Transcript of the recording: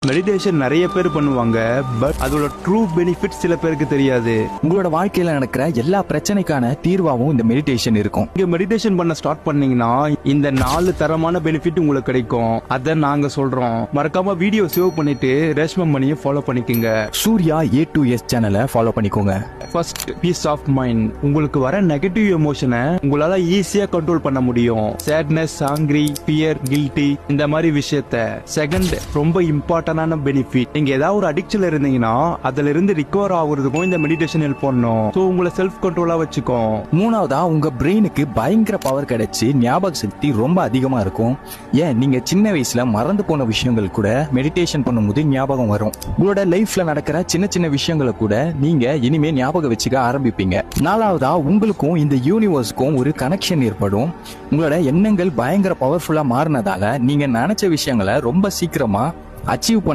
Meditation நிறைய பேர் பண்ணுவாங்க, பட் அதோட ட்ரூ பெனிஃபிட் சில பேருக்கு தெரியாது. உங்களோட வாழ்க்கையில நடக்கிற எல்லா பிரச்சனைக்கான தீர்வாகவும் இந்த மெடிடேஷன் இருக்கும். நீங்க மெடிடேஷன் பண்ண ஸ்டார்ட் பண்ணீங்கன்னா இந்த 4 தரமான பெனிஃபிட் உங்களுக்கு கிடைக்கும். அத நாங்க சொல்றோம். மறக்காம வீடியோ சேவ் பண்ணிட்டு ரேஷ்மா மணியை ஃபாலோ பண்ணிக்கோங்க. சூர்யா A2S சேனலை ஃபாலோ பண்ணிக்கோங்க. First, peace of mind. உங்களுக்கு வர நெகட்டிவ் எமோஷனை உங்களால ஈஸியா கண்ட்ரோல் பண்ண முடியும். சேட்னஸ், ஆங்கிரி, ஃபியர், கில்ட்டி இந்த மாதிரி விஷயத்த. செகண்ட், ரொம்ப இம்பார்ட்டன்டான பெனிஃபிட். நீங்க ஏதாவது ஒரு அடிக்ஷன்ல இருந்தீங்கன்னா அதுல இருந்து ரிகவர் ஆகுறதுக்கும் இந்த மெடிடேஷன் ஹெல்ப் பண்ணும். சோ உங்களை செல்ஃப் கண்ட்ரோலா வச்சுக்கும். மூணாவதா, உங்க பிரெயினுக்கு பயங்கர பவர் கிடைச்சு ஞாபக சக்தி ரொம்ப அதிகமா இருக்கும். ஏன், நீங்க சின்ன வயசுல மறந்து போன விஷயங்கள் கூட மெடிடேஷன் பண்ணும்போது ஞாபகம் வரும். உங்களோட லைஃப்ல நடக்கிற சின்ன சின்ன விஷயங்களை கூட நீங்க இனிமே ஞாபகம் வச்சுக்க ஆரம்பிப்பீங்க. நாலாவதா, உங்களுக்கும் இந்த யூனிவர்ஸ்க்கும் ஒரு கனெக்ஷன் ஏற்படும். உங்களோட எண்ணங்கள் பயங்கர பவர்ஃபுல்லா மாறினதால நீங்க நினைச்ச விஷயங்களை ரொம்ப சீக்கிரமா அச்சீவ்